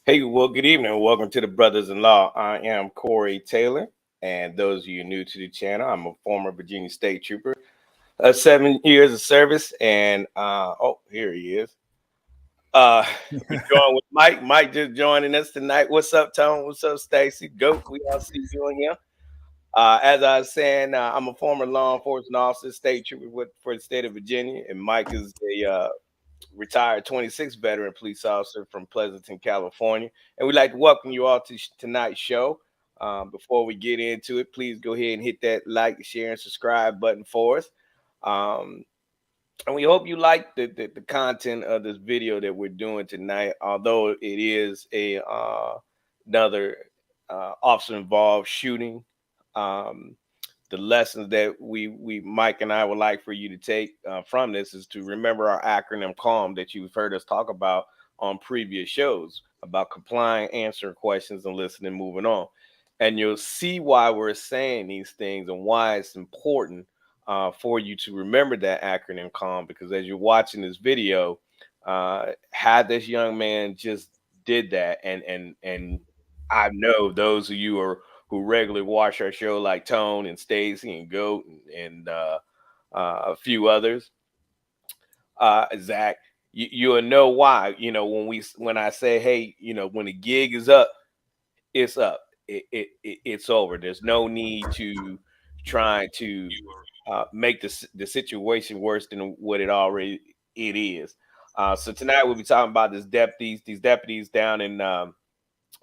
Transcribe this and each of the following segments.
Hey, well, good evening. Welcome to the Brothers-in-law. I am Corey Taylor, and those of you new to the channel, I'm a former Virginia State Trooper, 7 years of service, and here he is. We joined with Mike. Mike just joining us tonight. What's up, Tone? What's up, Stacy? Goat. We all see you in here. As I was saying, I'm a former law enforcement officer, state trooper for the state of Virginia, and Mike is a retired 26 veteran police officer from Pleasanton, California. And we'd like to welcome you all to tonight's show. Before we get into it, please go ahead and hit that like, share, and subscribe button for us. Um, and we hope you like the content of this video that we're doing tonight, although it is another officer involved shooting. Um, the lessons that we Mike and I would like for you to take from this is to remember our acronym CALM that you've heard us talk about on previous shows about complying, answering questions, and listening, moving on. And you'll see why we're saying these things and why it's important for you to remember that acronym CALM, because as you're watching this video, had this young man just did that, and I know those of you who regularly watch our show, like Tone and Stacy and Goat and a few others, Zach, you'll know why. You know, when I say, hey, when the gig is up, it's up. It's over. There's no need to try to make the situation worse than what it is. So tonight we'll be talking about these deputies down in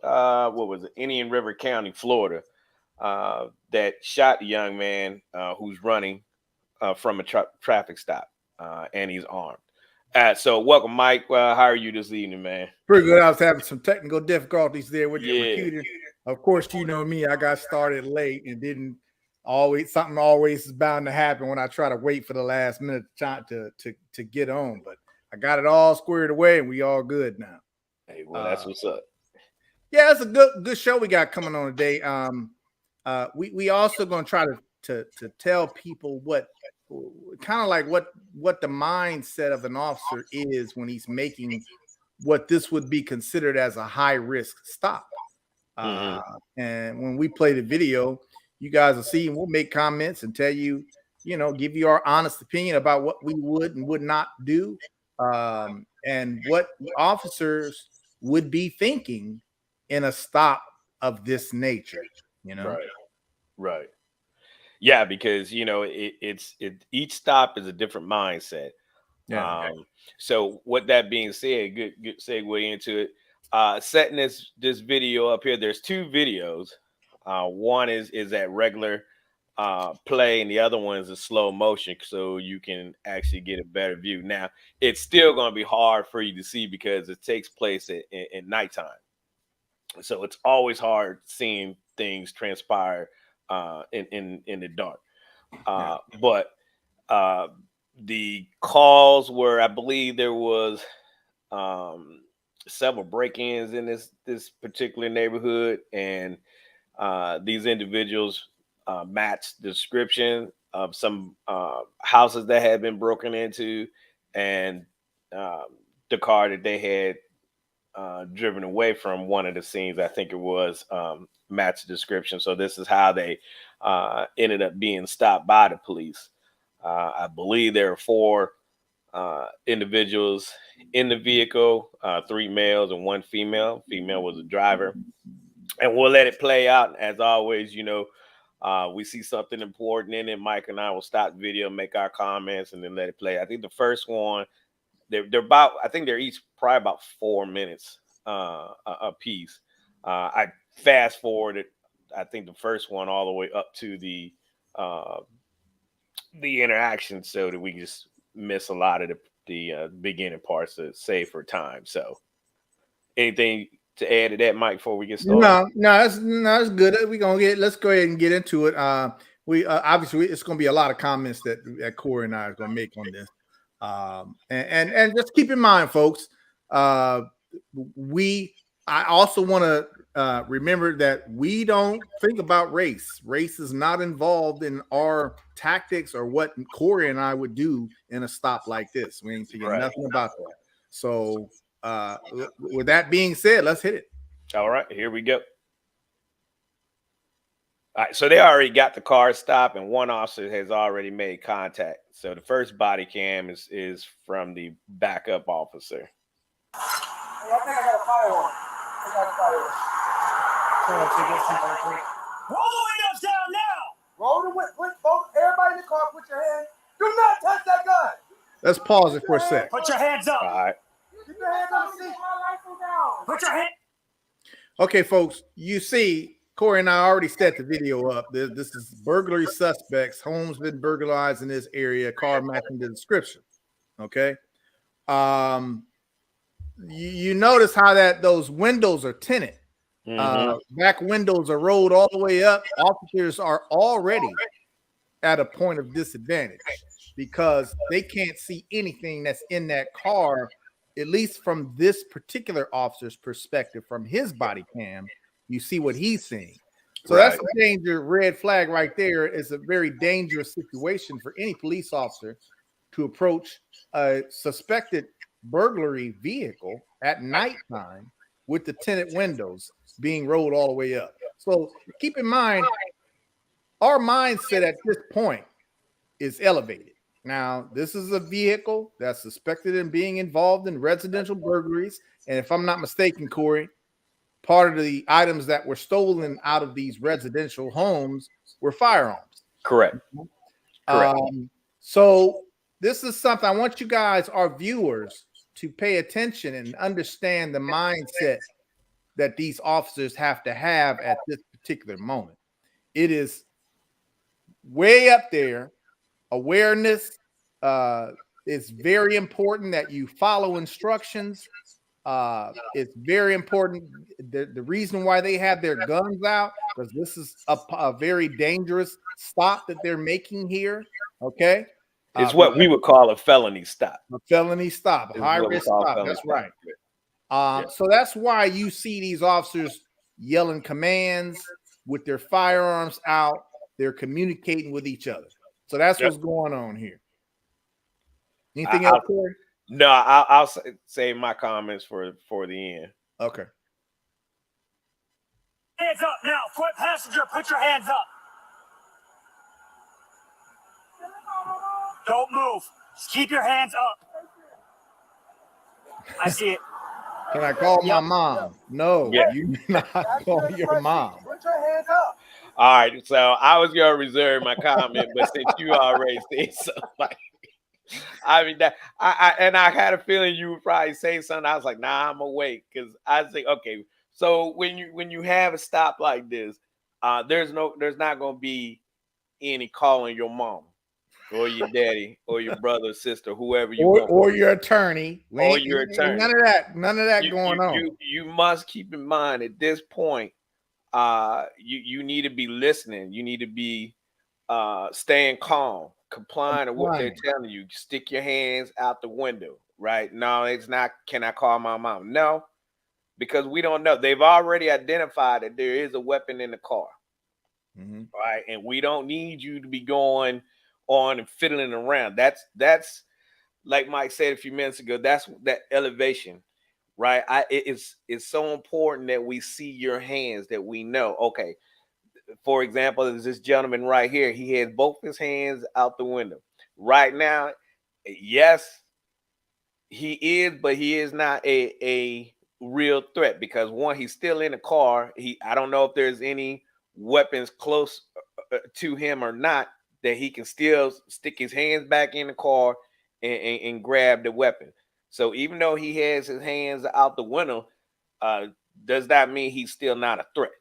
what was it, Indian River County, Florida, that shot the young man who's running from a traffic stop, and he's armed. So welcome, Mike. How are you this evening, man? Pretty good. I was having some technical difficulties there with the computer. Of course, you know me. I got started late and didn't something always is bound to happen when I try to wait for the last minute to get on. But I got it all squared away and we all good now. Hey, well, that's what's up. Yeah, it's a good show we got coming on today. We also gonna try to tell people what kind of like what the mindset of an officer is when he's making what this would be considered as a high risk stop. And when we play the video, you guys will see, and we'll make comments and tell you, give you our honest opinion about what we would and would not do, and what officers would be thinking in a stop of this nature. Right. Yeah, because each stop is a different mindset. Yeah. So with that being said, good segue into it. Setting this video up here, there's two videos. One is at regular play, and the other one is a slow motion, so you can actually get a better view. Now, it's still going to be hard for you to see because it takes place at nighttime, so it's always hard seeing things transpire in the dark. But the calls were, I believe there was several break-ins in this particular neighborhood, and these individuals matched the description of some houses that had been broken into, and the car that they had driven away from one of the scenes, I think it was, matched the description. So this is how they ended up being stopped by the police. I believe there are 4 individuals in the vehicle, 3 males and 1 female. Female was a driver. And we'll let it play out. As always, we see something important in it, Mike and I will stop the video, make our comments, and then let it play. I think the first one, they're about, I think they're each probably about 4 minutes a piece. I fast forwarded, I think, the first one all the way up to the interaction, so that we just miss a lot of the beginning parts to save for time. So anything to add to that, Mike, before we get started? No, that's good. Let's go ahead and get into it. We obviously, it's going to be a lot of comments that Corey and I are going to make on this. And just keep in mind, folks, I also want to remember that we don't think about race. Race is not involved in our tactics or what Corey and I would do in a stop like this. We ain't thinking nothing about that. So with that being said, let's hit it. All right, here we go. All right, so they already got the car stopped, and one officer has already made contact. So the first body cam is from the backup officer. Hey, I think I got a firearm. Roll the windows down now. Roll the windows. Everybody in the car, put your hands. Do not touch that gun. Let's pause it for a sec. Put your hands up. All right. Keep your hands on the seat. Put your hand. Okay, folks, you see, Corey and I already set the video up. This is burglary suspects. Homes been burglarized in this area. Car matching the description. Okay. You notice how that those windows are tinted. Back windows are rolled all the way up. Officers are already at a point of disadvantage because they can't see anything that's in that car, at least from this particular officer's perspective, from his body cam. You see what he's seeing. So that's a danger red flag right there. Is a very dangerous situation for any police officer to approach a suspected burglary vehicle at nighttime with the tinted windows being rolled all the way up. So keep in mind, our mindset at this point is elevated. Now, this is a vehicle that's suspected in being involved in residential burglaries. And if I'm not mistaken, Corey, part of the items that were stolen out of these residential homes were firearms. Correct. So this is something I want you guys, our viewers, to pay attention and understand the mindset that these officers have to have at this particular moment. It is way up there. Awareness is very important that you follow instructions. It's very important. The reason why they have their guns out, because this is a very dangerous stop that they're making here. Okay. It's what we would call a felony stop. A felony stop, high risk stop. That's right. So that's why you see these officers yelling commands with their firearms out. They're communicating with each other. So that's what's going on here. Anything else, Corey? No, I'll save my comments for the end. Okay. Hands up now. Foot passenger, put your hands up. Don't move. Just keep your hands up. I see it. Can I call my mom? No, you not call your mom. Put your hands up. All right, so I was gonna reserve my comment, but since you already said something, I mean that I had a feeling you would probably say something. I was like, nah, I'm awake because I think okay. So when you have a stop like this, there's not gonna be any calling your mom or your daddy or your brother or sister, whoever you want, or your attorney, or your attorney. None of that going on. You must keep in mind at this point. You need to be listening. You need to be staying calm, complying to what they're telling you. Stick your hands out the window, right? No, it's not. Can I call my mom? No, because we don't know. They've already identified that there is a weapon in the car, right? And we don't need you to be going on and fiddling around. That's like Mike said a few minutes ago. That's that elevation. Right. It's so important that we see your hands, that we know. Okay. For example, there's this gentleman right here. He has both his hands out the window. Right now, yes, he is, but he is not a real threat because one, he's still in the car. I don't know if there's any weapons close to him or not that he can still stick his hands back in the car and grab the weapon. So even though he has his hands out the window, does that mean he's still not a threat?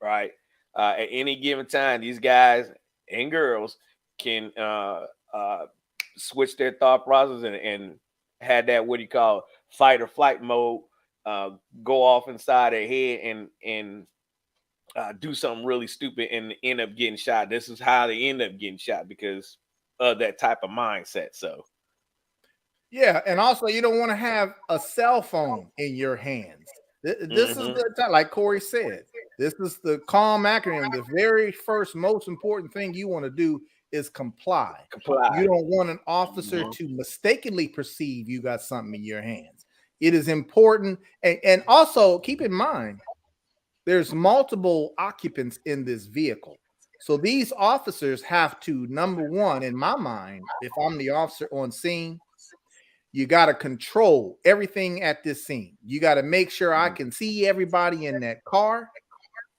Right? At any given time, these guys and girls can switch their thought process and had that, what do you call, fight or flight mode, go off inside their head and do something really stupid and end up getting shot. This is how they end up getting shot because of that type of mindset. So. Yeah, and also you don't want to have a cell phone in your hands. This is the time, like Corey said, this is the calm acronym. The very first, most important thing you want to do is comply. You don't want an officer to mistakenly perceive you got something in your hands. It is important. And also keep in mind, there's multiple occupants in this vehicle. So these officers have to, number one, in my mind, if I'm the officer on scene, you got to control everything at this scene. You got to make sure I can see everybody in that car.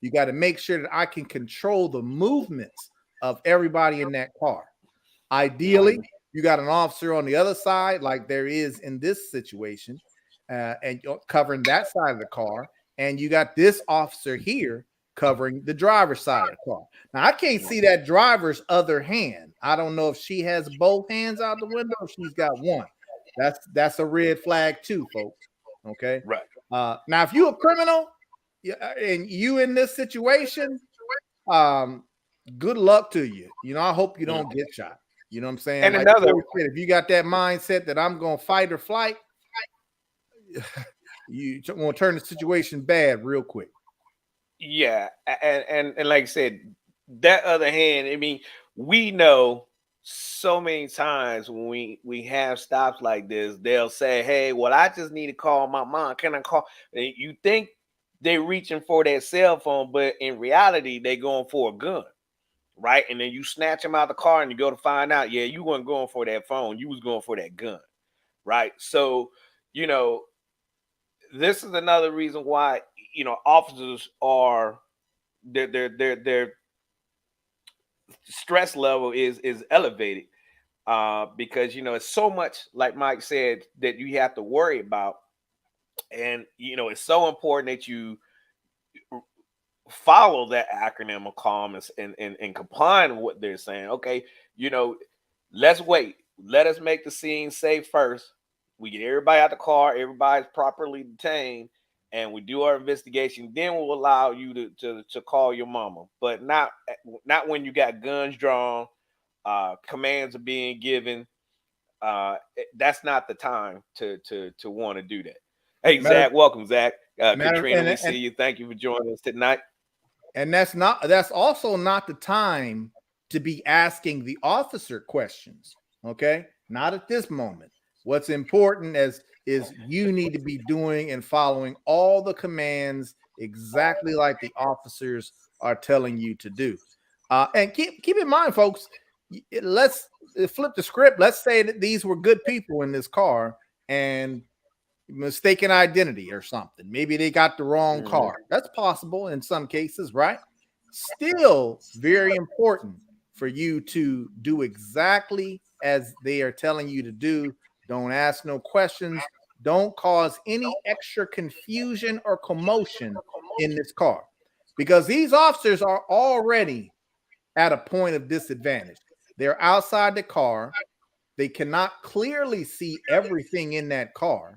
You got to make sure that I can control the movements of everybody in that car. Ideally, you got an officer on the other side, like there is in this situation, and you're covering that side of the car. And you got this officer here covering the driver's side of the car. Now, I can't see that driver's other hand. I don't know if she has both hands out the window or she's got one. That's a red flag too, folks. Okay. Right. Now, if you're a criminal and you in this situation, good luck to you. You know, I hope you don't get shot. You know what I'm saying? And like another, if you got that mindset that I'm going to fight or flight, you want to turn the situation bad real quick. Yeah, and like I said, that other hand, I mean, we know so many times when we have stops like this, they'll say, hey, well, I just need to call my mom. Can I call? And you think they're reaching for that cell phone, but in reality, they're going for a gun, right? And then you snatch them out of the car and you go to find out, yeah, you weren't going for that phone. You was going for that gun, right? So, you know, this is another reason why, you know, officers are their stress level is elevated, because, you know, it's so much, like Mike said, that you have to worry about. And, you know, it's so important that you follow that acronym of calm and complying with what they're saying. Okay, you know, let's wait. Let us make the scene safe first. We get everybody out the car, everybody's properly detained, and we do our investigation. Then we'll allow you to call your mama, but not when you got guns drawn, commands are being given. That's not the time to want to do that. Hey, Zach, welcome, Zach. Katrina, we see you. Thank you for joining us tonight. And that's also not the time to be asking the officer questions. Okay, not at this moment. What's important is you need to be doing and following all the commands exactly like the officers are telling you to do. And keep in mind, folks, let's flip the script. Let's say that these were good people in this car and mistaken identity or something. Maybe they got the wrong car. That's possible in some cases, right? Still very important for you to do exactly as they are telling you to do. Don't ask no questions. Don't cause any extra confusion or commotion in this car, because these officers are already at a point of disadvantage. They're outside the car. They cannot clearly see everything in that car.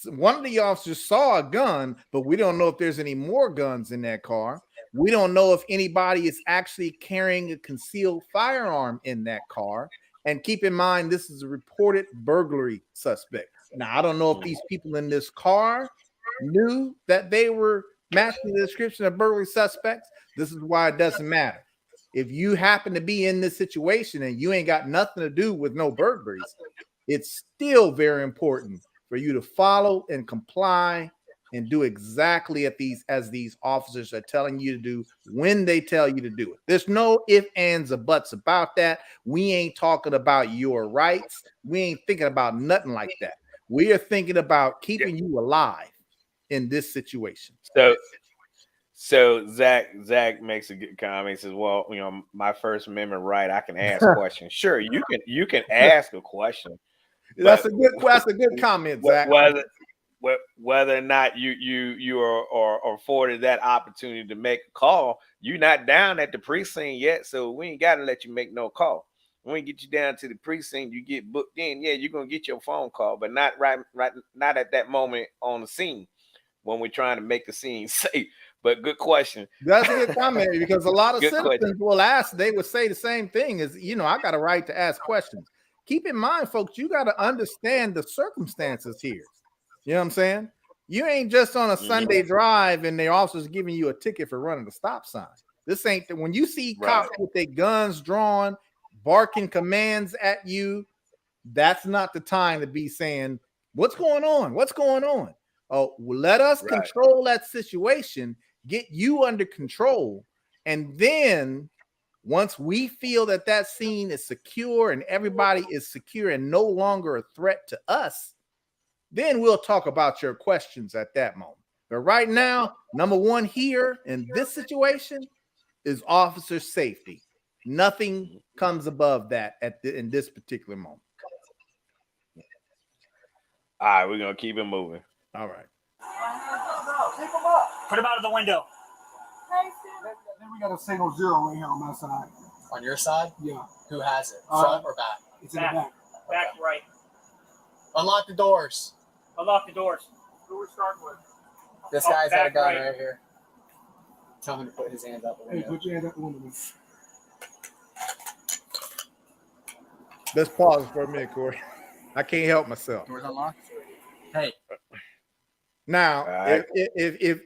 One of the officers saw a gun, but we don't know if there's any more guns in that car. We don't know if anybody is actually carrying a concealed firearm in that car. And keep in mind, this is a reported burglary suspect. Now, I don't know if these people in this car knew that they were matching the description of burglary suspects. This is why it doesn't matter. If you happen to be in this situation and you ain't got nothing to do with no burglaries, it's still very important for you to follow and comply and do exactly as these officers are telling you to do when they tell you to do it. There's no ifs, ands, or buts about that. We ain't talking about your rights. We ain't thinking about nothing like that. We are thinking about keeping you alive in this situation. So Zach makes a good comment. He says, well, you know, my First Amendment right, I can ask questions. Sure, you can ask a question. That's a good comment, Zach. Whether or not you are afforded that opportunity to make a call, you're not down at the precinct yet, so we ain't got to let you make no call. When we get you down to the precinct, you get booked in. Yeah, you're gonna get your phone call, but not not at that moment on the scene when we're trying to make the scene safe. But good question. That's a good comment, because a lot of citizens will ask. They would say the same thing: is, you know, I got a right to ask questions. Keep in mind, folks, you got to understand the circumstances here. You know what I'm saying? You ain't just on a Sunday drive and the officer's giving you a ticket for running the stop sign. This ain't when you see cops with their guns drawn, barking commands at you. That's not the time to be saying, What's going on? What's going on? Oh, well, let us control that situation, get you under control. And then once we feel that that scene is secure and everybody is secure and no longer a threat to us, then we'll talk about your questions at that moment. But right now, number one here in this situation is officer safety. Nothing comes above that in this particular moment. All right, we're gonna keep it moving. All right. Keep them up. Put him out of the window. Then we got a single 0 right here on my side. On your side? Yeah. Who has it? Front or back? It's in the back. Back right. Unlock the doors. Unlock the doors. Who we starting with? This guy's got a back gun right. right here. Tell him to put his hands out the Hey, window. put your hand up the window. Man. Let's pause for a minute, Corey. I can't help myself. Doors unlocked. Hey. Now, right. if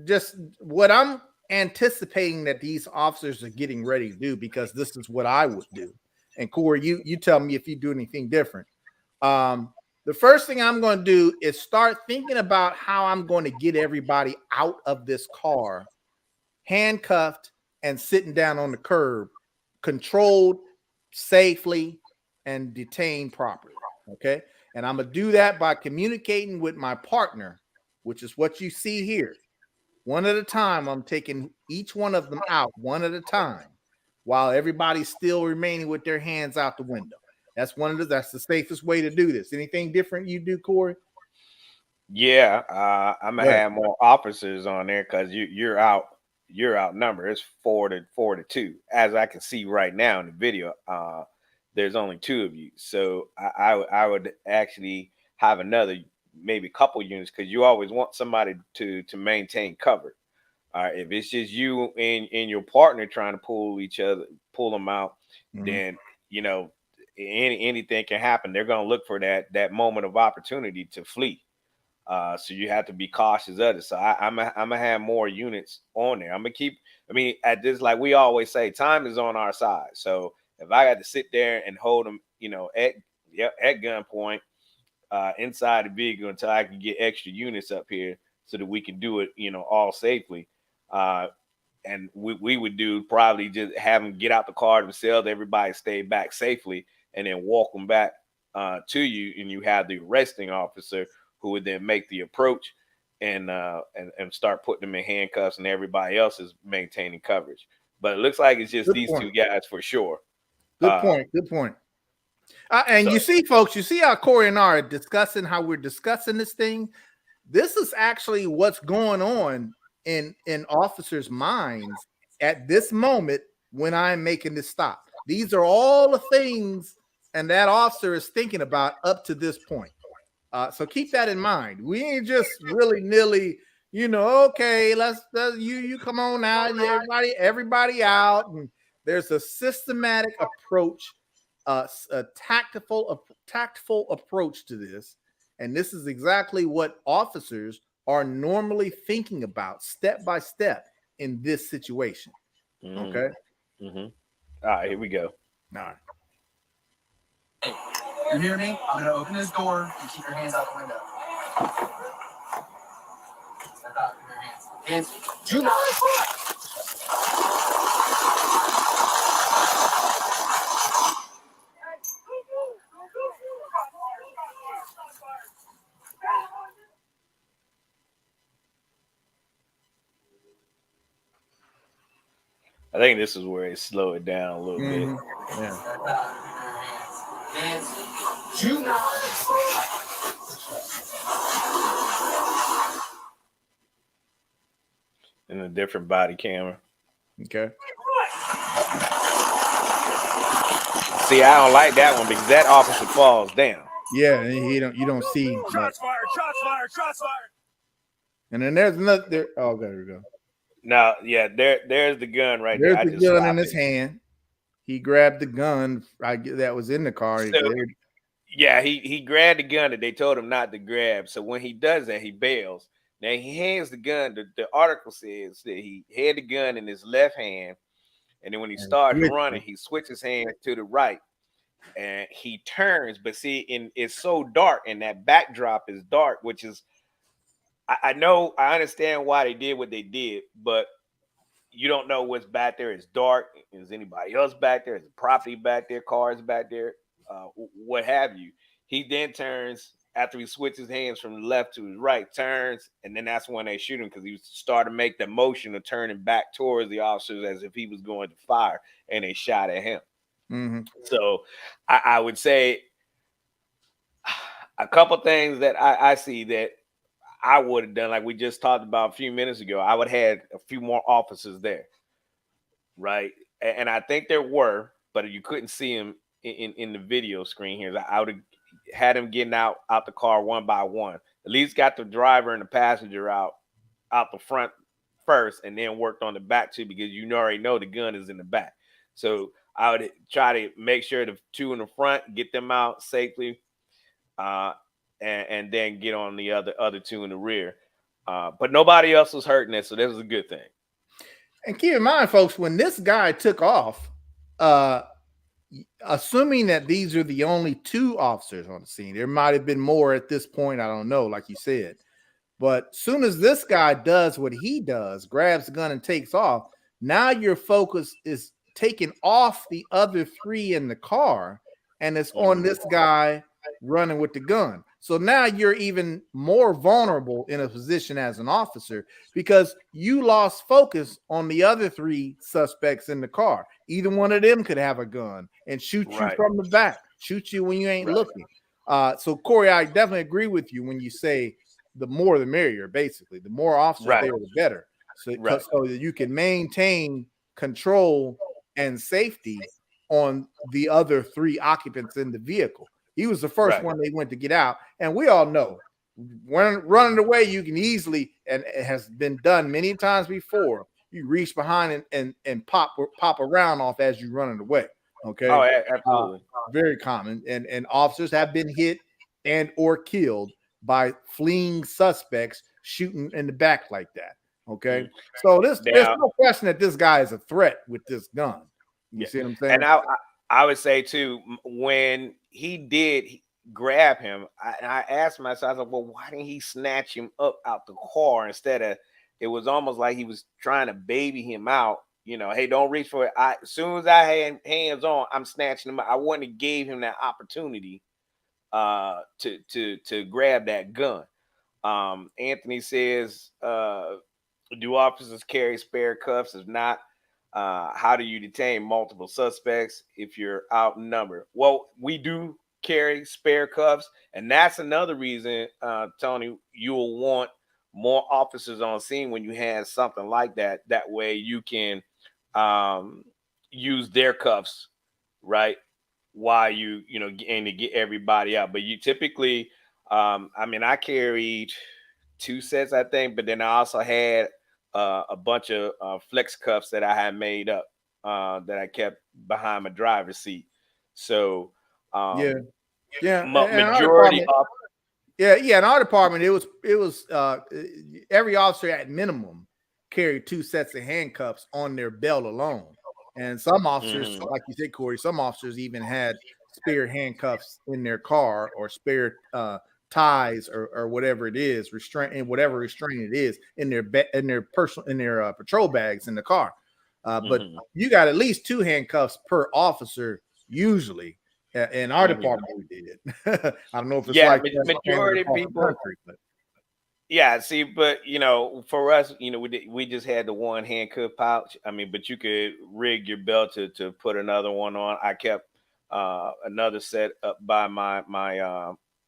just what I'm anticipating that these officers are getting ready to do, because this is what I would do. And Corey, you tell me if you do anything different. The first thing I'm going to do is start thinking about how I'm going to get everybody out of this car, handcuffed and sitting down on the curb, controlled safely and detained properly. Okay. And I'm going to do that by communicating with my partner, which is what you see here. One at a time, I'm taking each one of them out one at a time while everybody's still remaining with their hands out the window. That's that's the safest way to do this. Anything different you do, Corey? Yeah, I'm gonna have more officers on there because you're outnumbered. It's 4-2, as I can see right now in the video. There's only 2 of you, so I would actually have another maybe couple units because you always want somebody to maintain cover. If it's just you and your partner trying to pull them out, then anything can happen. They're gonna look for that moment of opportunity to flee. So you have to be cautious of it. So I'm gonna have more units on there. I'm gonna keep. I mean, at this, like we always say, time is on our side. So if I got to sit there and hold them, at gunpoint inside the vehicle until I can get extra units up here so that we can do it, all safely. And we would do probably just have them get out the car themselves. Everybody stay back safely, and then walk them back to you, and you have the arresting officer who would then make the approach and start putting them in handcuffs, and everybody else is maintaining coverage. But it looks like it's just these 2 guys for sure. Good point. Good point. And you see, folks, you see how Corey and I are discussing how we're discussing this thing. This is actually what's going on in officers' minds at this moment when I'm making this stop. These are all the things and that officer is thinking about up to this point. So keep that in mind. We ain't just willy-nilly, okay, let's you come on out and everybody out. And there's a systematic approach, a tactful approach to this. And this is exactly what officers are normally thinking about step by step in this situation. Okay. All right, here we go. All right. Hey, you hear me? I'm gonna open this door and keep your hands out the window. Step out, give your hands. Do not. I think this is where it slowed it down a little bit. Yeah. In a different body camera. Okay. See, I don't like that one because that officer falls down. Yeah, and you don't see much. Shots fired! Shots fired! Shots fired! And then there's another there. Oh, there we go. Now, yeah, there's the gun right There's there. the gun in his hand. He grabbed the gun that was in the car. He grabbed the gun that they told him not to grab. So when he does that, he bails. Now he hands the gun. The article says that he had the gun in his left hand, and then when he started running, he switches hands to the right. and he turns, but see, it's so dark, and that backdrop is dark, which is I know I understand why they did what they did, but you don't know what's back there. It's dark. Is anybody else back there? Is the property back there? Cars back there? What have you? He then turns after he switches hands from the left to his right, turns, and then that's when they shoot him because he started to make the motion of turning back towards the officers as if he was going to fire, and they shot at him. Mm-hmm. So I would say a couple things that I see that I would have done, like we just talked about a few minutes ago. I would have had a few more officers there, right? And I think there were, but you couldn't see them in the video screen here. I would have had him getting out the car one by one. At least got the driver and the passenger out the front first, and then worked on the back too, because you already know the gun is in the back. So I would try to make sure the two in the front, get them out safely, and then get on the other two in the rear. But nobody else was hurting it, so this was a good thing. And keep in mind, folks, when this guy took off, assuming that these are the only two officers on the scene, there might have been more at this point. I don't know, like you said. But soon as this guy does what he does, grabs the gun and takes off, now your focus is taken off the other three in the car, and it's on this guy running with the gun. So now you're even more vulnerable in a position as an officer because you lost focus on the other three suspects in the car. Either one of them could have a gun and shoot you from the back, shoot you when you ain't looking. So Corey, I definitely agree with you when you say the more the merrier. Basically, the more officers there, the better. So that you can maintain control and safety on the other three occupants in the vehicle. He was the first one they went to get out. And we all know when running away, you can easily, and it has been done many times before, you reach behind and pop a round off as you're running away. Okay. Oh, absolutely. Very common. And officers have been hit and or killed by fleeing suspects shooting in the back like that. Okay. So there's no question that this guy is a threat with this gun. You see what I'm saying? And I would say too, when he did grab him, I asked myself, I was like, well, why didn't he snatch him up out the car instead of? It was almost like he was trying to baby him out. You know, hey, don't reach for it. As soon as I had hands on, I'm snatching him up. I wouldn't have gave him that opportunity to grab that gun. Anthony says, do officers carry spare cuffs? If not, how do you detain multiple suspects if you're outnumbered? Well, we do carry spare cuffs, and that's another reason, Tony, you'll want more officers on scene when you have something like that. That way you can use their cuffs, right, while you aim to get everybody out. But you typically, I carried 2 sets, I think, but then I also had a bunch of flex cuffs that I had made up that I kept behind my driver's seat. So majority of in our department, it was every officer at minimum carried 2 sets of handcuffs on their belt alone. And some officers, like you said, Corey, some officers even had spare handcuffs in their car or spare ties or whatever it is, restraint it is in their patrol bags in the car. But you got at least 2 handcuffs per officer usually. In our department, we did. I don't know if it's like majority of people. Country, but. Yeah, see, but for us, we just had the one handcuff pouch. But you could rig your belt to put another one on. I kept another set up by my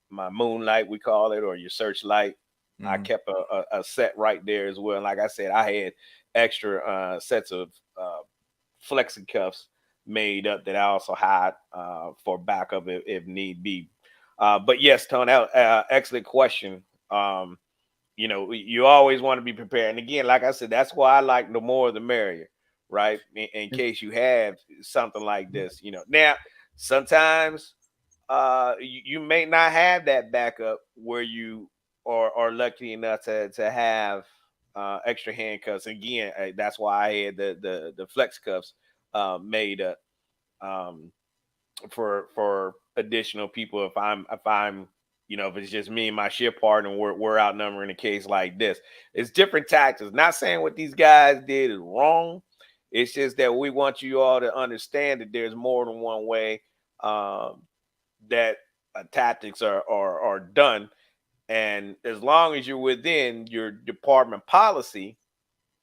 moonlight, we call it, or your searchlight. I kept a set right there as well. And like I said, I had extra sets of flexi cuffs made up that I also had for backup if need be. But yes, Tony, excellent question. You always want to be prepared. And again, like I said, that's why I like the more the merrier, right? In case you have something like this, Now, sometimes you may not have that backup where you are lucky enough to have extra handcuffs. Again, that's why I had the flex cuffs made up. for additional people if I'm if it's just me and my shift partner and we're outnumbering a case like this. It's different tactics. Not saying what these guys did is wrong. It's just that we want you all to understand that there's more than one way that tactics are done. And as long as you're within your department policy,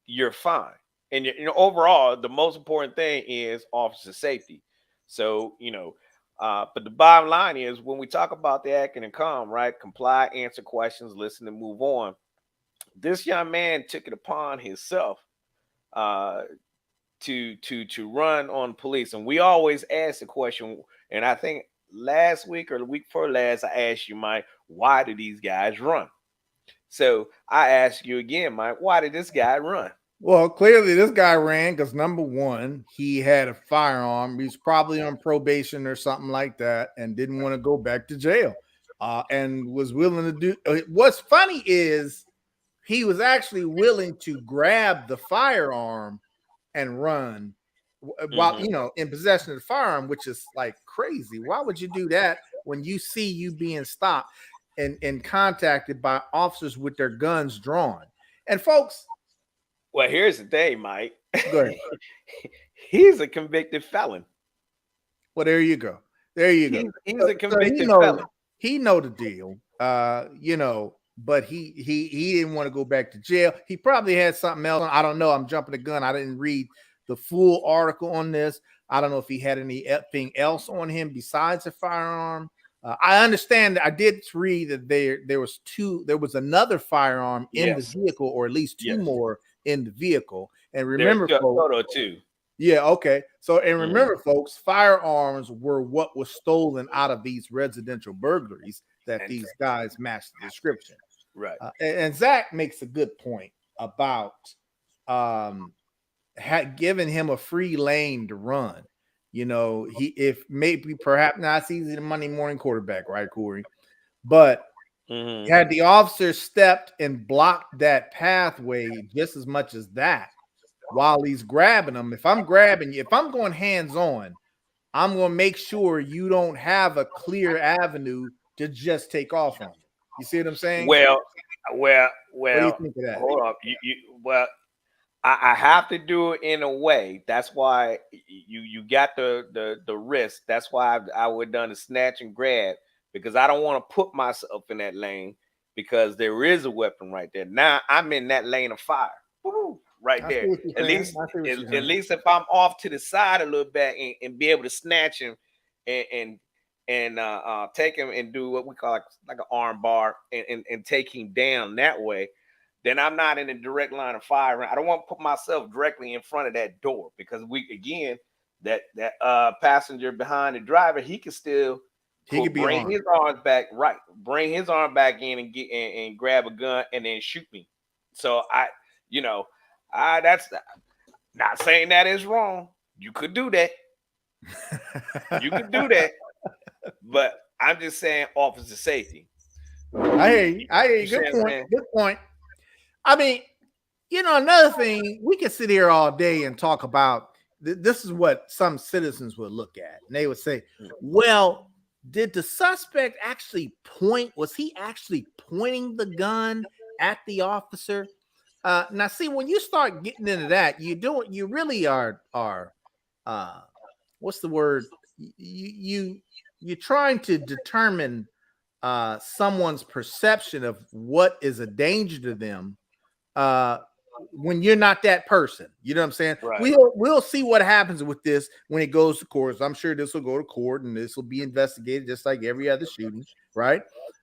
you're fine. And overall, the most important thing is officer safety. So, but the bottom line is when we talk about the acting and calm, right? Comply, answer questions, listen, and move on. This young man took it upon himself to run on police. And we always ask the question, and I think last week or the week before last, I asked you, Mike, why do these guys run? So I ask you again, Mike, why did this guy run? Well, clearly this guy ran because number one, he had a firearm. He's probably on probation or something like that and didn't want to go back to jail and was willing to do. What's funny is he was actually willing to grab the firearm and run while, in possession of the firearm, which is like crazy. Why would you do that when you see you being stopped and contacted by officers with their guns drawn? And folks, well, here's the thing, Mike. Go ahead. He's a convicted felon. Well, there you go. There you go. He's a convicted felon. He know the deal. But he didn't want to go back to jail. He probably had something else. I don't know. I'm jumping the gun. I didn't read the full article on this. I don't know if he had anything else on him besides a firearm. I understand that I did read that there was another firearm in the vehicle, or at least two more in the vehicle. And remember, folks, too. Yeah, okay. So, and remember, folks, firearms were what was stolen out of these residential burglaries that these guys matched the description. Right. And Zach makes a good point about giving him a free lane to run. Perhaps not, it's easy the Monday morning quarterback, right, Corey? But had the officer stepped and blocked that pathway just as much as that while he's grabbing him, if I'm grabbing you, if I'm going hands-on, I'm going to make sure you don't have a clear avenue to just take off on. You see what I'm saying? Well. What do you think of that? Hold up. I have to do it in a way. That's why you got the risk. That's why I would have done a snatch and grab, because I don't want to put myself in that lane because there is a weapon right there. Now I'm in that lane of fire. Woo, right there. At least if I'm off to the side a little bit and be able to snatch him and take him and do what we call like an arm bar and take him down that way, then I'm not in a direct line of fire. I don't want to put myself directly in front of that door, because that passenger behind the driver, he can bring his arms back, right? Bring his arm back in and grab a gun and then shoot me. So that's not saying that is wrong. You could do that. You could do that. But I'm just saying officer safety. I hear you. Good point. Man. Good point. I mean, another thing, we can sit here all day and talk about, this is what some citizens would look at. And they would say, well, did the suspect actually was he actually pointing the gun at the officer? Now, see, when you start getting into that, you really are what's the word? You're trying to determine someone's perception of what is a danger to them when you're not that person. You know what I'm saying? Right. We'll see what happens with this when it goes to court. I'm sure this will go to court and this will be investigated just like every other shooting, right?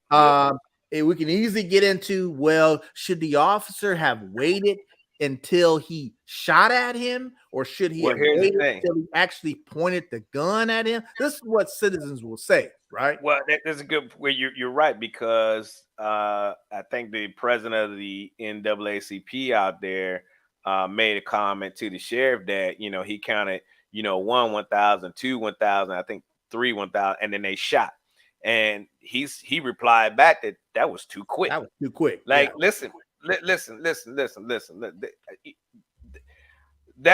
We can easily get into, well, should the officer have waited until he shot at him, or should he have waited until he actually pointed the gun at him? This is what citizens will say, right? Well, that's a good way. You're right, because I think the president of the NAACP out there made a comment to the sheriff that he counted 1 1,000, 2 1,000, I think 3 1,000, and then they shot. And he replied back that was too quick. That was too quick. Like, listen. That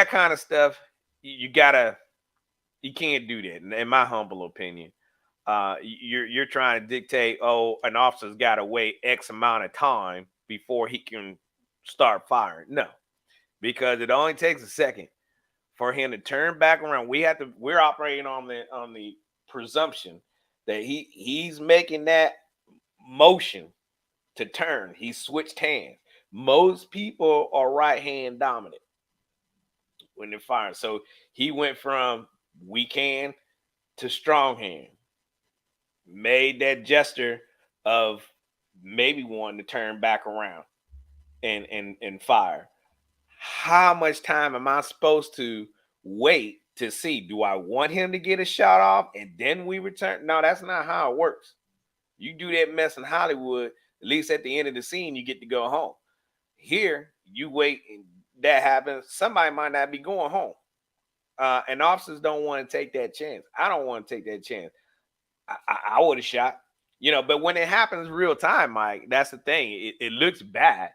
kind of stuff, you gotta You can't do that, in my humble opinion. You're trying to dictate, oh, an officer's got to wait X amount of time before he can start firing. No, because it only takes a second for him to turn back around. We're operating on the presumption that he's making that motion to turn. He switched hands. Most people are right hand dominant when they're firing. So he went from weak hand to strong hand. Made that gesture of maybe wanting to turn back around and fire. How much time am I supposed to wait to see? Do I want him to get a shot off and then we return? No, that's not how it works. You do that mess in Hollywood, at least at the end of the scene, you get to go home. Here, you wait and that happens. Somebody might not be going home. And officers don't want to take that chance. I don't want to take that chance. I would have shot, but when it happens real time, Mike, that's the thing. It looks bad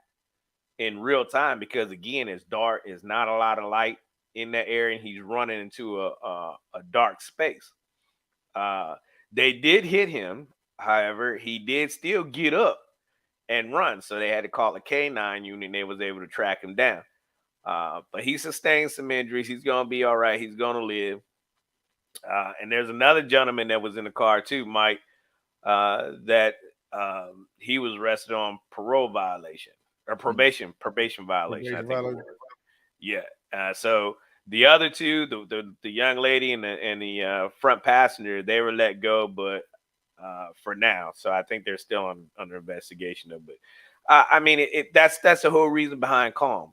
in real time because, again, it's dark. It's not a lot of light in that area, and he's running into a dark space. They did hit him. However, he did still get up and run. So they had to call a K9 unit, and they was able to track him down. But he sustained some injuries. He's going to be all right. He's going to live. And there's another gentleman that was in the car too, Mike, that he was arrested on parole violation or probation violation. I think it was. Yeah. So the other two, the young lady and the front passenger, they were let go, but for now. So I think they're still under investigation though. But I mean, that's the whole reason behind calm.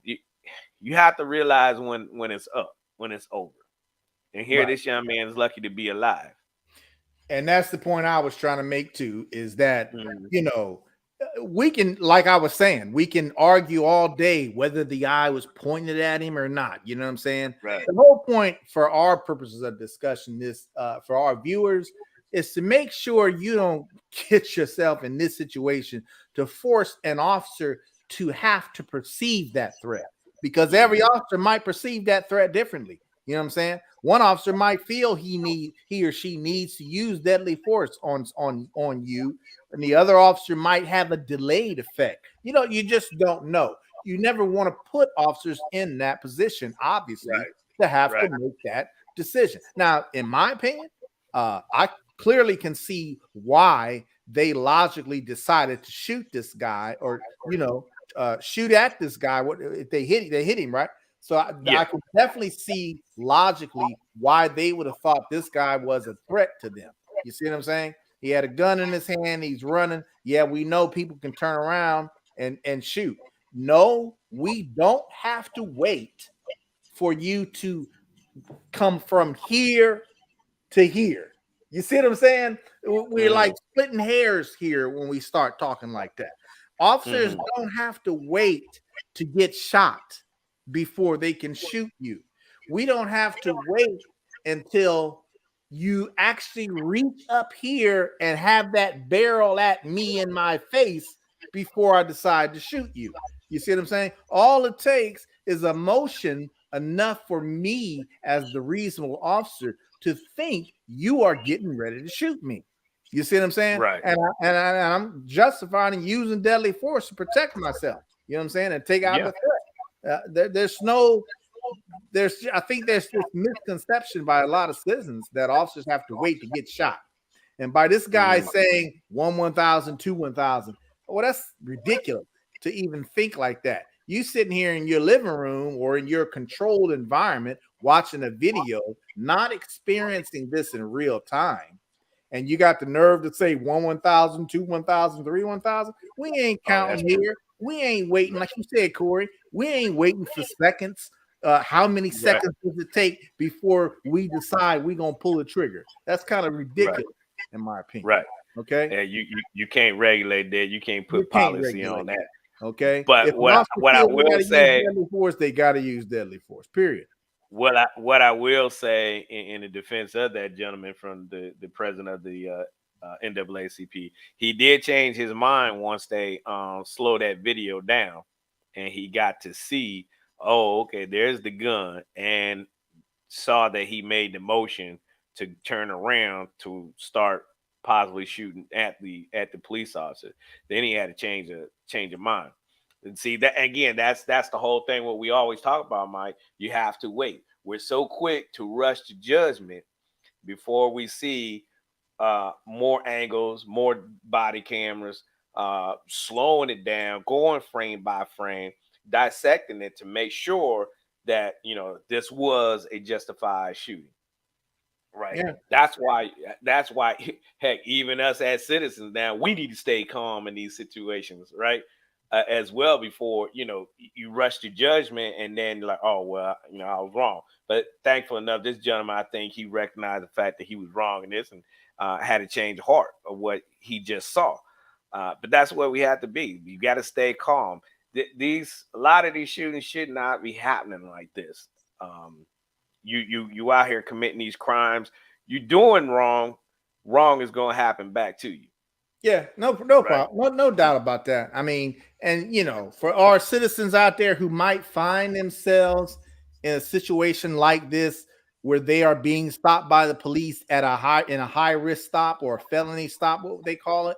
You have to realize when it's up, when it's over. And here, this young man is lucky to be alive. And that's the point I was trying to make too, is that, we can, like I was saying, we can argue all day whether the eye was pointed at him or not. You know what I'm saying? Right. The whole point for our purposes of discussion, for our viewers, is to make sure you don't get yourself in this situation to force an officer to have to perceive that threat, because every officer might perceive that threat differently. You know what I'm saying? One officer might feel he or she needs to use deadly force on you, and the other officer might have a delayed effect. You just don't know. You never want to put officers in that position, obviously, to have to make that decision. Now, in my opinion, I clearly can see why they logically decided to shoot this guy, or shoot at this guy. What if they hit him, right? So I can definitely see logically why they would have thought this guy was a threat to them. You see what I'm saying? He had a gun in his hand. He's running. Yeah, we know people can turn around and shoot. No, we don't have to wait for you to come from here to here. You see what I'm saying? We're like splitting hairs here when we start talking like that. Officers don't have to wait to get shot before they can shoot you. We don't have to wait until you actually reach up here and have that barrel at me in my face before I decide to shoot you. You see what I'm saying? All it takes is a motion enough for me as the reasonable officer to think you are getting ready to shoot me. You see what I'm saying? Right. And I'm justifying using deadly force to protect myself. You know what I'm saying? And take out the threat. I think there's this misconception by a lot of citizens that officers have to wait to get shot. And by this guy saying 1,000, 1,000, well, that's ridiculous to even think like that. You sitting here in your living room or in your controlled environment watching a video, not experiencing this in real time, and you got the nerve to say 1,000, 1,000, 1,000. We ain't counting here. We ain't waiting, like you said, Corey. We ain't waiting for seconds. How many seconds does it take before we decide we're gonna pull the trigger? That's kind of ridiculous, in my opinion. Right. Okay. Yeah, you can't regulate that. You can't put policy on that. Okay. But what I will say, deadly force, they got to use deadly force. Period. What I will say in the defense of that gentleman from the president of the NAACP, he did change his mind once they slow that video down, and he got to see, oh, okay, there's the gun, and saw that he made the motion to turn around to start possibly shooting at the police officer. Then he had to change of mind. And see that again, that's the whole thing. What we always talk about, Mike. You have to wait. We're so quick to rush to judgment before we see more angles, more body cameras, slowing it down, going frame by frame, dissecting it to make sure that this was a justified shooting. Right. Yeah. That's why heck, even us as citizens now, we need to stay calm in these situations, right? As well before, you rush to judgment and then you're like, oh, well, I was wrong. But thankful enough, this gentleman, I think he recognized the fact that he was wrong in this and had to change heart of what he just saw. But that's where we have to be. You got to stay calm. A lot of these shootings should not be happening like this. You out here committing these crimes. You're doing wrong. Wrong is going to happen back to you. Yeah, no problem. No doubt about that. I mean, and for our citizens out there who might find themselves in a situation like this where they are being stopped by the police at a high risk stop or a felony stop, what they call it,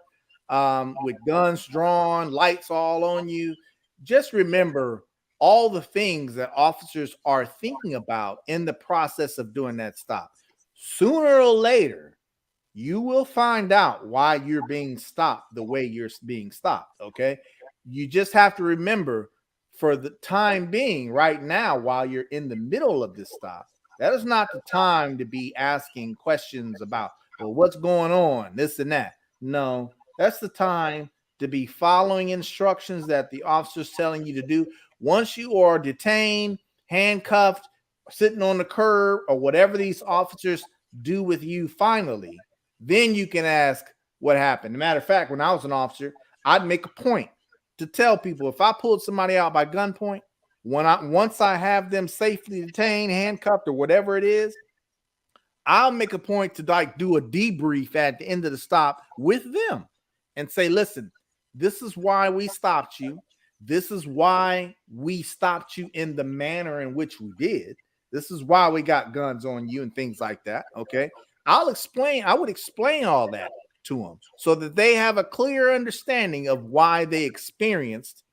with guns drawn, lights all on you, just remember all the things that officers are thinking about in the process of doing that stop. Sooner or later, you will find out why you're being stopped the way you're being stopped. Okay. You just have to remember, for the time being, right now, while you're in the middle of this stop, that is not the time to be asking questions about, well, what's going on, this and that. No, that's the time to be following instructions that the officer's telling you to do. Once you are detained, handcuffed, sitting on the curb, or whatever these officers do with you finally, then you can ask what happened. As a matter of fact, when I was an officer, I'd make a point to tell people if I pulled somebody out by gunpoint, once I have them safely detained, handcuffed, or whatever it is, I'll make a point to do a debrief at the end of the stop with them and say, listen, this is why we stopped you. This is why we stopped you in the manner in which we did. This is why we got guns on you and things like that. Okay. I would explain all that to them so that they have a clear understanding of why they experienced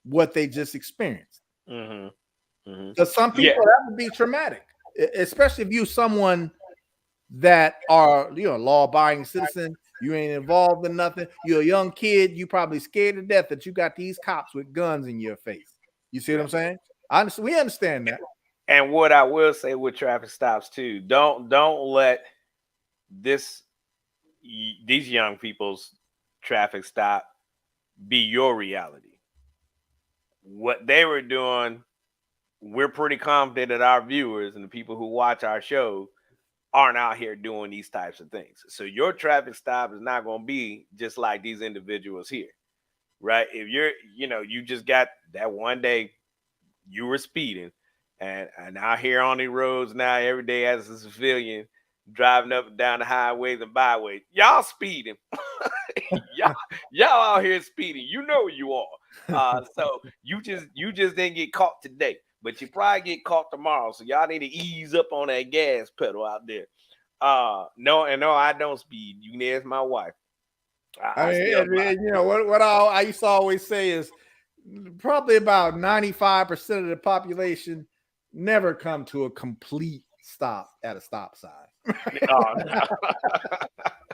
what they just experienced. Because some people, that would be traumatic, especially if you're someone that are, law-abiding citizen, you ain't involved in nothing. You're a young kid, you probably scared to death that you got these cops with guns in your face. You see what I'm saying? We understand that. And what I will say with traffic stops too, don't let these young people's traffic stop be your reality. What they were doing, we're pretty confident that our viewers and the people who watch our show aren't out here doing these types of things. So your traffic stop is not going to be just like these individuals here, right? If you just got that one day you were speeding, and out here on the roads now every day as a civilian driving up and down the highways and byways, y'all speeding. y'all out here speeding. You know you are. So you just didn't get caught today, but you probably get caught tomorrow. So y'all need to ease up on that gas pedal out there. No, I don't speed. You can ask my wife. What I used to always say is probably about 95% of the population never come to a complete stop at a stop sign.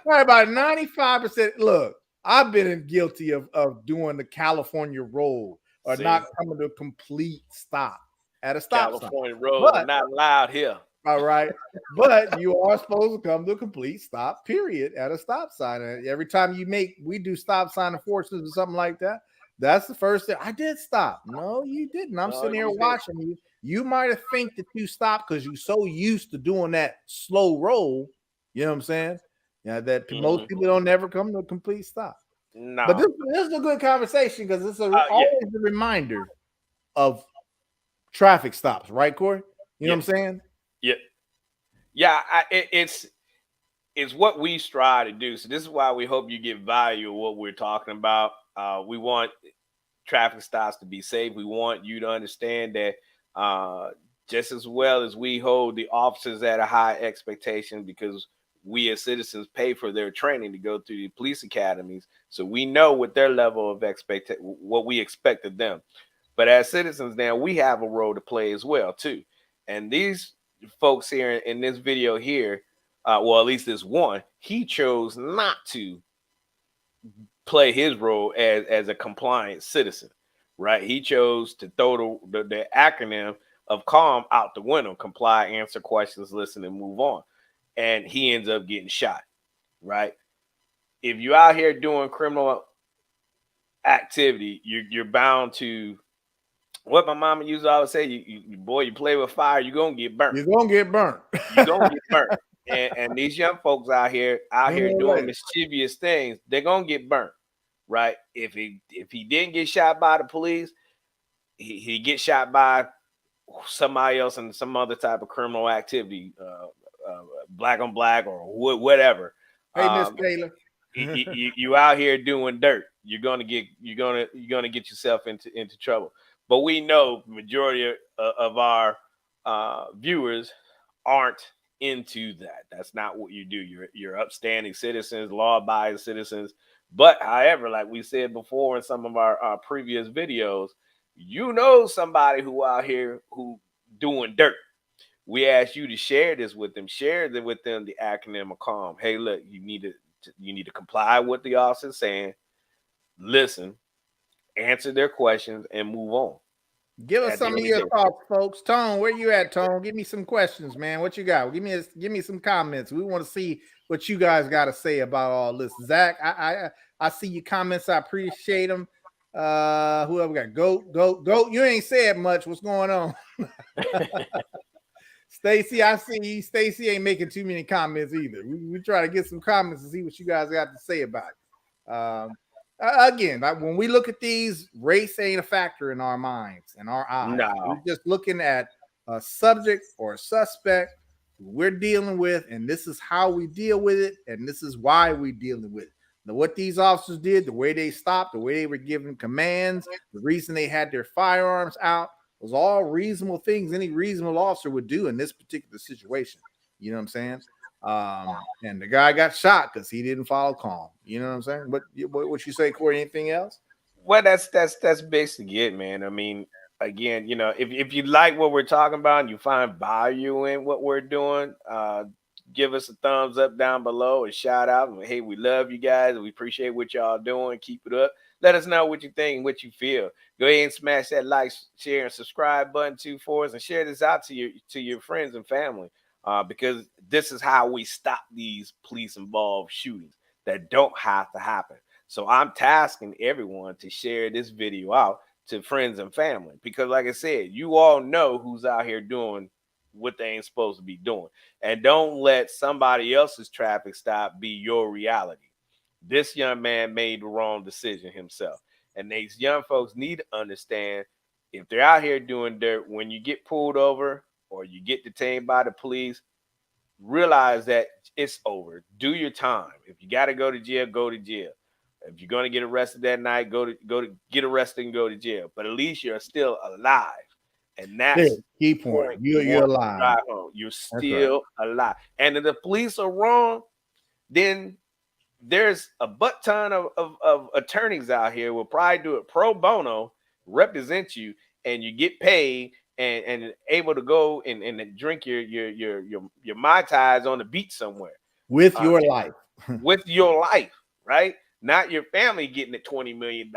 Right, about 95%. Look, I've been guilty of doing the California roll or not coming to a complete stop at a stop sign. California roll is not allowed here. All right, but you are supposed to come to a complete stop, period, at a stop sign. And every time we do stop sign enforcement or something like that, that's the first thing. I did stop. No, you didn't. I'm sitting here watching you. You might have think that you stopped because you're so used to doing that slow roll. You know what I'm saying? Yeah, that most people don't never come to a complete stop. No. But this is a good conversation because it's always a reminder of traffic stops, right, Corey? You know what I'm saying? Yeah. It's what we strive to do. So this is why we hope you get value of what we're talking about. We want traffic stops to be safe. We want you to understand that just as well as we hold the officers at a high expectation, because we as citizens pay for their training to go through the police academies. So we know what their level of what we expect of them. But as citizens now, we have a role to play as well, too. And these folks here in this video here, well, at least this one, he chose not to play his role as a compliant citizen, right? He chose to throw the acronym of CALM out the window: comply, answer questions, listen, and move on. And he ends up getting shot, right? If you're out here doing criminal activity, you're bound to, what my mama used to always say, you boy, you play with fire, you're gonna get burnt. You're gonna get burnt. You're gonna get burnt. And these young folks out here doing mischievous things, they're gonna get burnt, right? If he didn't get shot by the police, he get shot by somebody else in some other type of criminal activity, black on black or whatever. Hey, Miss Taylor. You out here doing dirt, you're gonna get yourself into trouble. But we know the majority of our viewers aren't into that. That's not what you do. You're upstanding citizens, law-abiding citizens. But however, like we said before in some of our previous videos, you know somebody who out here who doing dirt. We ask you to share this with them. Share with them the acronym of CALM. Hey, look, you need to comply with the officer saying, listen, answer their questions, and move on. Give us some of your thoughts, folks. Tone, where you at, Tone? Give me some questions, man. What you got? Give me some comments. We want to see what you guys got to say about all this. Zach, I see your comments. I appreciate them. Whoever got goat. You ain't said much. What's going on? Stacy, I see you. Stacy ain't making too many comments either. We try to get some comments and see what you guys got to say about it. Again, when we look at these, race ain't a factor in our minds and our eyes. No. We're just looking at a subject or a suspect who we're dealing with, and this is how we deal with it, and this is why we're dealing with it. Now, what these officers did, the way they stopped, the way they were given commands, the reason they had their firearms out, was all reasonable things any reasonable officer would do in this particular situation. You know what I'm saying? And the guy got shot because he didn't follow CALM. You know what I'm saying? What you say, Corey? Anything else? Well, that's basically it, man. I mean, again, if you like what we're talking about and you find value in what we're doing, give us a thumbs up down below, a shout out. Hey, we love you guys. We appreciate what y'all doing. Keep it up. Let us know what you think and what you feel. Go ahead and smash that like, share, and subscribe button for us, and share this out to your friends and family. Because this is how we stop these police-involved shootings that don't have to happen. So I'm tasking everyone to share this video out to friends and family, because like I said, you all know who's out here doing what they ain't supposed to be doing. And don't let somebody else's traffic stop be your reality. This young man made the wrong decision himself. And these young folks need to understand, if they're out here doing dirt, when you get pulled over or you get detained by the police, realize that it's over. Do your time. If you got to go to jail, go to jail. If you're going to get arrested that night, go to get arrested and go to jail. But at least you're still alive. And that's key point. You're alive. You're still alive. And if the police are wrong, then there's a butt ton of attorneys out here will probably do it pro bono, represent you, and you get paid and able to go and drink your Mai Tais on the beach somewhere with your life. With your life, right? Not your family getting it $20 million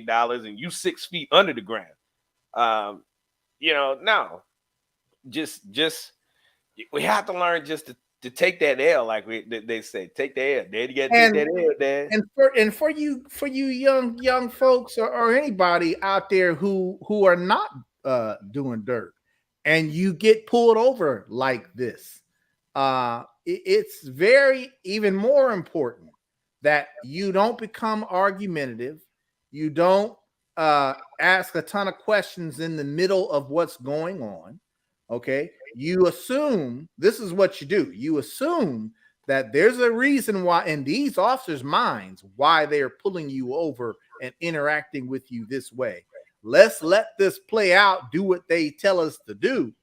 and you 6 feet under the ground. No, just we have to learn just to take that L, like they say, take the L. Dad, you got to take that L, Dad. And for you young folks or anybody out there who are not doing dirt, and you get pulled over like this, it's even more important that you don't become argumentative. You don't ask a ton of questions in the middle of what's going on. Okay, you assume, this is what you do. You assume that there's a reason why, in these officers' minds, why they are pulling you over and interacting with you this way. Let's let this play out, do what they tell us to do,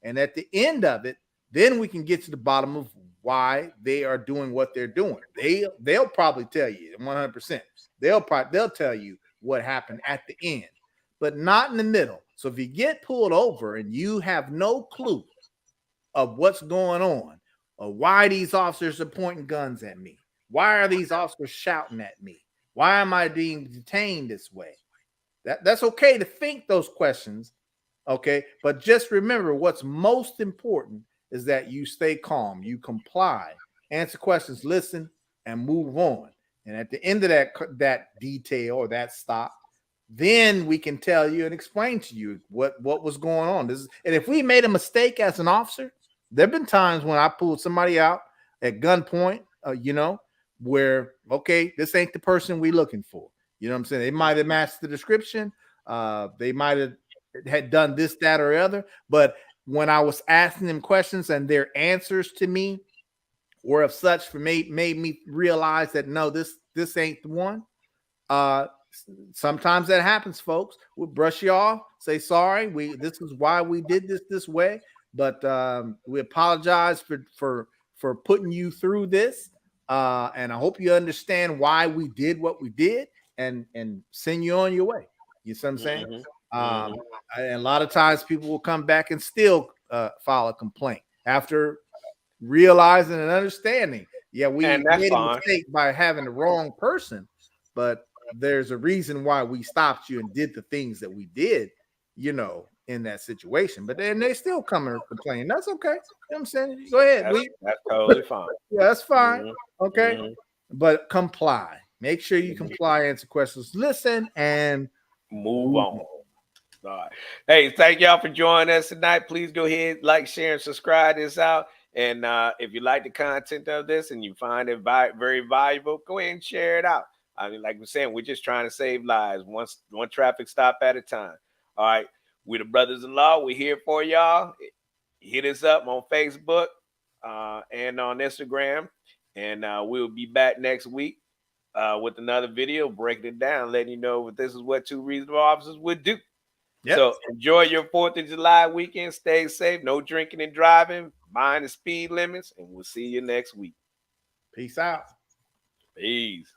And at the end of it, then we can get to the bottom of why they are doing what they're doing. They'll probably tell you 100%. They'll tell you what happened at the end, but not in the middle. So if you get pulled over and you have no clue of what's going on, or why these officers are pointing guns at me, why are these officers shouting at me, why am I being detained this way? That's okay to think those questions, okay? But just remember, what's most important is that you stay calm, you comply, answer questions, listen, and move on. And at the end of that detail or that stop, then we can tell you and explain to you what was going on. And if we made a mistake as an officer, there have been times when I pulled somebody out at gunpoint, where, okay, this ain't the person we looking for. You know what I'm saying? They might have matched the description. They might have had done this, that, or other. But when I was asking them questions and their answers to me were of such for made me realize that no, this ain't the one. Sometimes that happens, folks. We'll brush you off, say sorry. This is why we did this way, but we apologize for putting you through this. And I hope you understand why we did what we did, and send you on your way. You see what I'm saying? And a lot of times people will come back and still file a complaint after realizing and understanding. Yeah, we made a mistake by having the wrong person, but there's a reason why we stopped you and did the things that we did, in that situation. But then they still come and complain. That's okay. You know what I'm saying? Go ahead. That's totally fine. Yeah, that's fine. Okay. But comply. Make sure you comply, answer questions, listen, and move on. All right. Hey, thank y'all for joining us tonight. Please go ahead, like, share, and subscribe this out. And if you like the content of this and you find it very valuable, go ahead and share it out. I mean, like we're saying, we're just trying to save lives, one traffic stop at a time. All right. We're the Brothas-in-law. We're here for y'all. Hit us up on Facebook and on Instagram. And we'll be back next week with another video, breaking it down, letting you know this is what two reasonable officers would do. Yep. So enjoy your 4th of July weekend. Stay safe. No drinking and driving. Mind the speed limits. And we'll see you next week. Peace out. Peace.